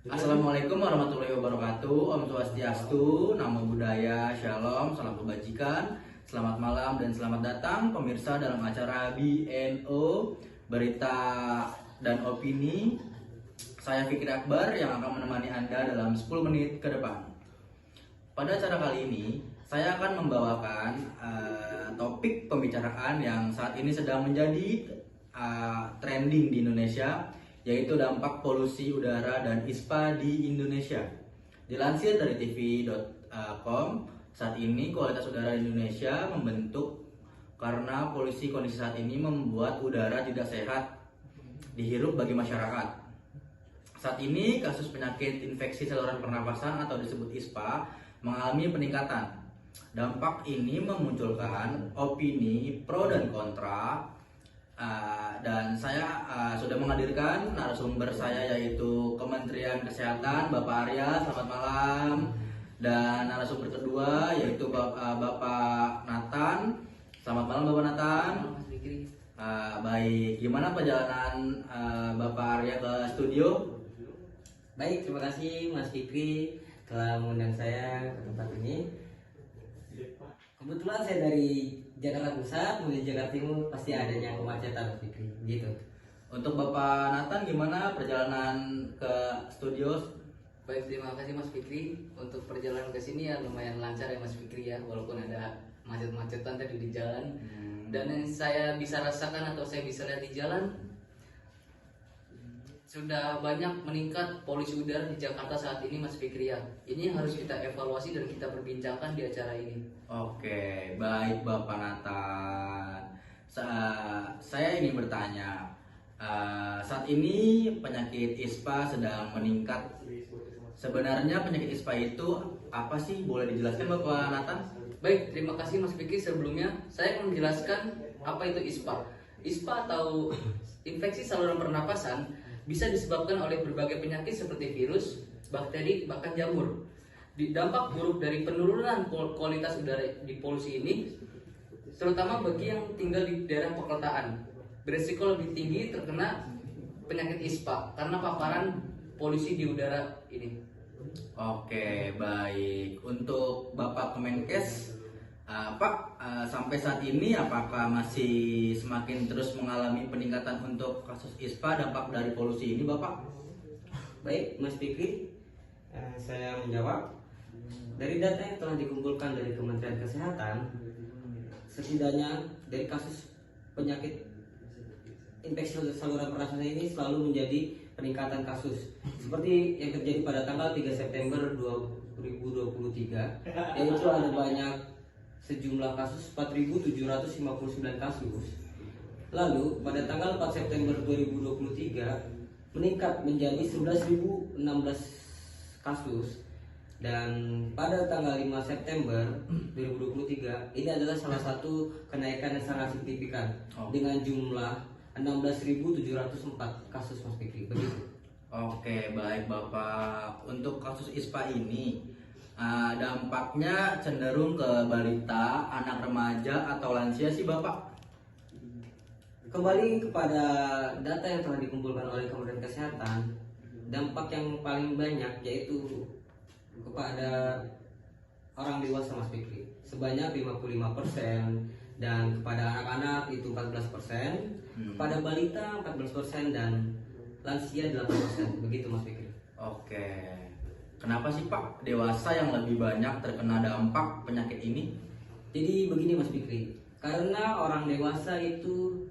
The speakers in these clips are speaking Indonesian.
Assalamualaikum warahmatullahi wabarakatuh. Om Swastiastu, Namo Buddhaya, Shalom, salam kebajikan. Selamat malam dan selamat datang pemirsa dalam acara BNO Berita dan Opini. Saya Fikri Akbar yang akan menemani Anda dalam 10 menit ke depan. Pada acara kali ini, saya akan membawakan topik pembicaraan yang saat ini sedang menjadi trending di Indonesia, yaitu dampak polusi udara dan ISPA di Indonesia. Dilansir dari tv.com, saat ini kualitas udara di Indonesia membentuk karena kondisi saat ini membuat udara tidak sehat dihirup bagi masyarakat. Saat ini kasus penyakit infeksi saluran pernapasan atau disebut ISPA mengalami peningkatan. Dampak ini memunculkan opini pro dan kontra. Dan saya sudah menghadirkan narasumber saya, yaitu Kementerian Kesehatan, Bapak Arya, selamat malam. Dan narasumber kedua yaitu Bapak Nathan, selamat malam Bapak Nathan. Baik, gimana perjalanan Bapak Arya ke studio? Baik, terima kasih Mas Fikri telah mengundang saya ke tempat ini. Kebetulan saya dari Jakarta Pusat menuju Jakarta Timur, pasti adanya kemacetan Mas Fikri, gitu. Untuk Bapak Nathan, gimana perjalanan ke studio? Baik, terima kasih Mas Fikri. Untuk perjalanan ke sini ya lumayan lancar ya Mas Fikri ya, walaupun ada macet-macetan tadi di jalan. Dan yang saya bisa rasakan atau saya bisa lihat di jalan, sudah banyak meningkat polusi udara di Jakarta saat ini Mas Fikri ya. Ini harus kita evaluasi dan kita perbincangkan di acara ini. Oke, baik Bapak Nathan. Saya ingin bertanya, saat ini penyakit ISPA sedang meningkat. Sebenarnya penyakit ISPA itu apa sih? Boleh dijelaskan Bapak Nathan? Baik, terima kasih Mas Fikri. Sebelumnya saya akan menjelaskan apa itu ISPA. ISPA atau infeksi saluran pernapasan bisa disebabkan oleh berbagai penyakit seperti virus, bakteri, bahkan jamur. Dampak buruk dari penurunan kualitas udara di polusi ini, terutama bagi yang tinggal di daerah perkotaan, beresiko lebih tinggi terkena penyakit ISPA karena paparan polusi di udara ini. Oke, baik. Untuk Bapak Kemenkes, Pak, sampai saat ini apakah masih semakin terus mengalami peningkatan untuk kasus ISPA dampak dari polusi ini, Bapak? Baik, Mas Fikri, saya menjawab. Dari data yang telah dikumpulkan dari Kementerian Kesehatan, setidaknya dari kasus penyakit infeksi saluran pernapasan ini selalu menjadi peningkatan kasus. Seperti yang terjadi pada tanggal 3 September 2023, yaitu ada banyak sejumlah kasus 4.759 kasus. Lalu pada tanggal 4 September 2023 meningkat menjadi 11.016 kasus. Dan pada tanggal 5 September 2023 ini adalah salah satu kenaikan yang sangat signifikan dengan jumlah 16.704 kasus Mas Fikri. Begitu. Oke, baik Bapak. Untuk kasus ISPA ini dampaknya cenderung ke balita, anak remaja atau lansia sih Bapak? Kembali kepada data yang telah dikumpulkan oleh Kementerian Kesehatan, dampak yang paling banyak yaitu kepada orang dewasa Mas Fikri sebanyak 55%, dan kepada anak-anak itu 14%, kepada balita 14%, dan lansia 8%. Begitu Mas Fikri. Oke. Kenapa sih Pak dewasa yang lebih banyak terkena dampak penyakit ini? Jadi begini Mas Fikri, karena orang dewasa itu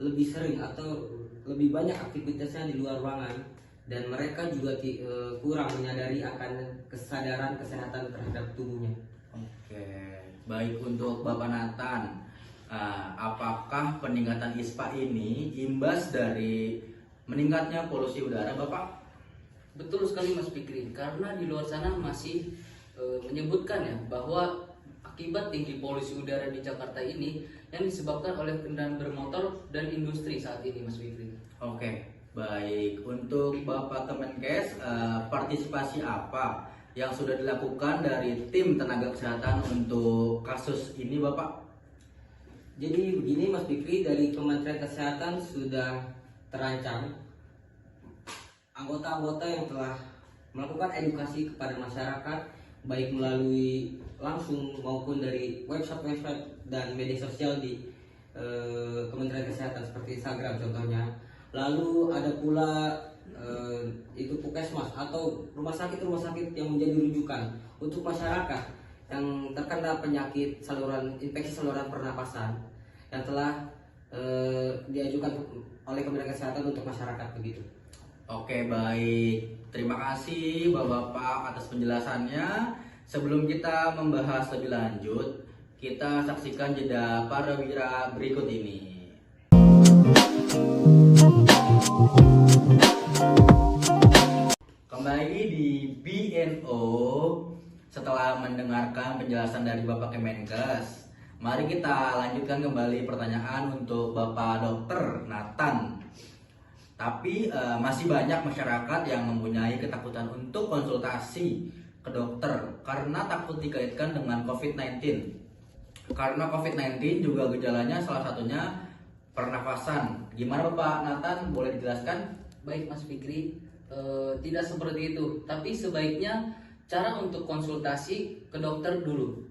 lebih sering atau lebih banyak aktivitasnya di luar ruangan, dan mereka juga kurang menyadari akan kesadaran kesehatan terhadap tubuhnya. Oke, baik. Untuk Bapak Nathan, apakah peningkatan ISPA ini imbas dari meningkatnya polusi udara Bapak? Betul sekali Mas Fikri, karena di luar sana masih menyebutkan ya bahwa akibat tinggi polusi udara di Jakarta ini yang disebabkan oleh kendaraan bermotor dan industri saat ini Mas Fikri. Oke, baik. Untuk Bapak Kemenkes, partisipasi apa yang sudah dilakukan dari tim tenaga kesehatan untuk kasus ini Bapak? Jadi begini Mas Fikri, dari Kementerian Kesehatan sudah terancam anggota-anggota yang telah melakukan edukasi kepada masyarakat baik melalui langsung maupun dari website dan media sosial di Kementerian Kesehatan seperti Instagram contohnya. Lalu ada pula itu puskesmas atau rumah sakit yang menjadi rujukan untuk masyarakat yang terkena penyakit infeksi saluran pernapasan yang telah diajukan oleh Kementerian Kesehatan untuk masyarakat begitu. Oke, baik. Terima kasih Bapak-bapak atas penjelasannya. Sebelum kita membahas lebih lanjut, kita saksikan jeda parawira berikut ini. Kembali di BNO setelah mendengarkan penjelasan dari Bapak Kemenkes. Mari kita lanjutkan kembali pertanyaan untuk Bapak Dokter Nathan. Tapi masih banyak masyarakat yang mempunyai ketakutan untuk konsultasi ke dokter karena takut dikaitkan dengan COVID-19. Karena COVID-19 juga gejalanya salah satunya pernafasan. Gimana Bapak Nathan, boleh dijelaskan? Baik Mas Fikri, tidak seperti itu. Tapi sebaiknya cara untuk konsultasi ke dokter dulu.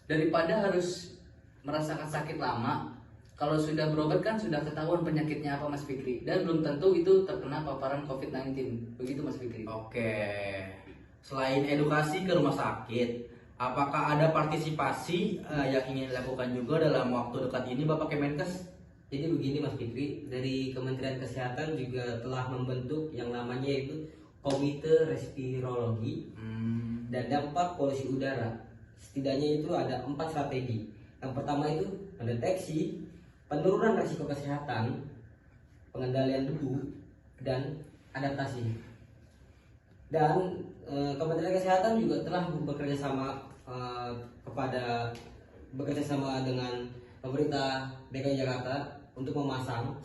Daripada harus merasakan sakit lama, kalau sudah berobat kan sudah ketahuan penyakitnya apa Mas Fikri, dan belum tentu itu terkena paparan COVID-19. Begitu Mas Fikri. Oke. Selain edukasi ke rumah sakit, apakah ada partisipasi yang ingin dilakukan juga dalam waktu dekat ini Bapak Kemenkes? Jadi begini Mas Fikri, dari Kementerian Kesehatan juga telah membentuk yang namanya itu Komite Respirologi dan Dampak Polusi Udara. Setidaknya itu ada 4 strategi. Yang pertama itu mendeteksi, penurunan risiko kesehatan, pengendalian debu, dan adaptasi. Dan Kementerian Kesehatan juga telah bekerja sama dengan pemerintah DKI Jakarta untuk memasang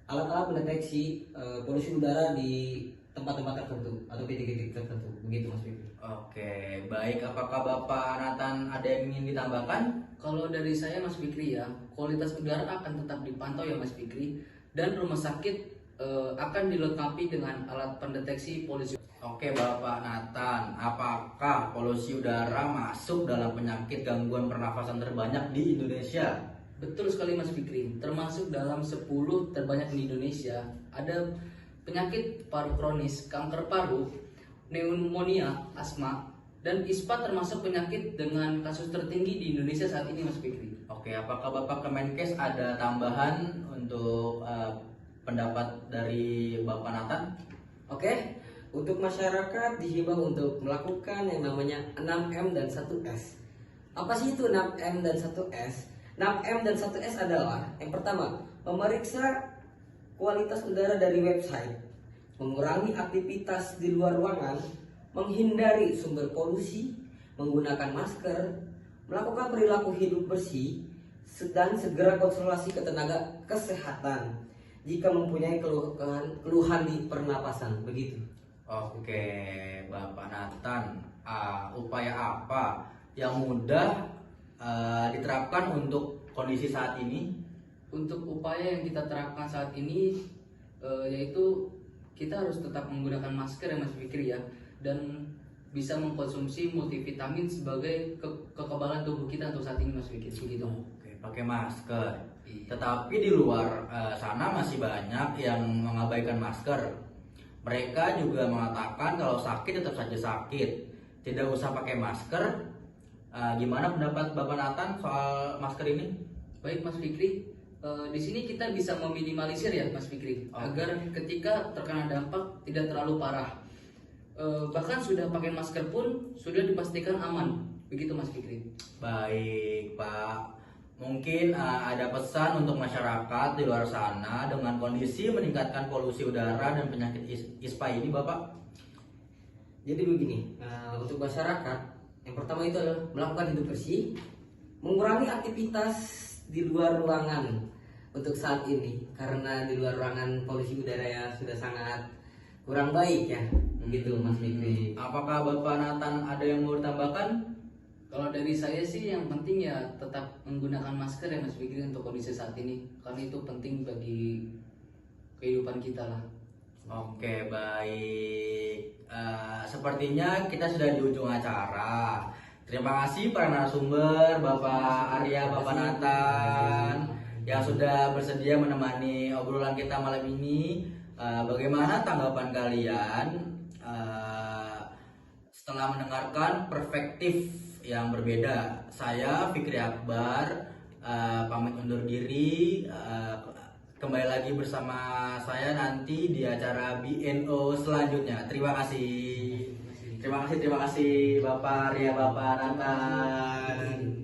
alat-alat mendeteksi polusi udara di tempat-tempat tertentu atau titik-titik tertentu. Begitu Mas Fikri. Oke, baik. Apakah Bapak Nathan ada yang ingin ditambahkan? Kalau dari saya Mas Fikri ya, kualitas udara akan tetap dipantau ya Mas Fikri, dan rumah sakit akan dilengkapi dengan alat pendeteksi polusi. Oke Bapak Nathan, apakah polusi udara masuk dalam penyakit gangguan pernafasan terbanyak di Indonesia? Betul sekali Mas Fikri, termasuk dalam 10 terbanyak di Indonesia. Ada penyakit paru kronis, kanker paru, pneumonia, asma, dan ISPA termasuk penyakit dengan kasus tertinggi di Indonesia saat ini Mas Fikri. Oke, apakah Bapak Kemenkes ada tambahan untuk pendapat dari Bapak Nathan? Oke, untuk masyarakat dihimbau untuk melakukan yang namanya 6M dan 1S. Apa sih itu 6M dan 1S? 6M dan 1S adalah yang pertama, memeriksa kualitas udara dari website, mengurangi aktivitas di luar ruangan, menghindari sumber polusi, menggunakan masker, melakukan perilaku hidup bersih, dan segera konsultasi ke tenaga kesehatan jika mempunyai keluhan di pernapasan. Begitu. Oke, Bapak Nathan, upaya apa yang mudah diterapkan untuk kondisi saat ini? Untuk upaya yang kita terapkan saat ini yaitu kita harus tetap menggunakan masker ya Mas Fikri ya, dan bisa mengkonsumsi multivitamin sebagai kekebalan tubuh kita untuk saat ini Mas Fikri. Begitu. Oke, pakai masker. Iya. Tetapi di luar sana masih banyak yang mengabaikan masker. Mereka juga mengatakan kalau sakit tetap saja sakit, tidak usah pakai masker. Gimana pendapat Bapak Nathan soal masker ini? Baik Mas Fikri, di sini kita bisa meminimalisir ya Mas Fikri, agar ketika terkena dampak tidak terlalu parah. Bahkan sudah pakai masker pun sudah dipastikan aman. Begitu Mas Fikri. Baik Pak, mungkin ada pesan untuk masyarakat di luar sana dengan kondisi meningkatkan polusi udara dan penyakit ISPA ini Bapak? Jadi begini, untuk masyarakat, yang pertama itu adalah melakukan hidup bersih, mengurangi aktivitas di luar ruangan untuk saat ini, karena di luar ruangan polusi udara ya sudah sangat kurang baik ya, begitu Mas Fikri. Apakah Bapak Nathan ada yang mau ditambahkan? Kalau dari saya sih yang penting ya tetap menggunakan masker ya Mas Fikri untuk kondisi saat ini, karena itu penting bagi kehidupan kita lah. Oke, baik. Sepertinya kita sudah di ujung acara. Terima kasih para narasumber, Bapak Arya, Bapak Nathan, yang sudah bersedia menemani obrolan kita malam ini. Bagaimana tanggapan kalian setelah mendengarkan perspektif yang berbeda? Saya Fikri Akbar pamit undur diri. Kembali lagi bersama saya nanti di acara BNO selanjutnya. Terima kasih. Terima kasih Bapak Ria, Bapak Nathan.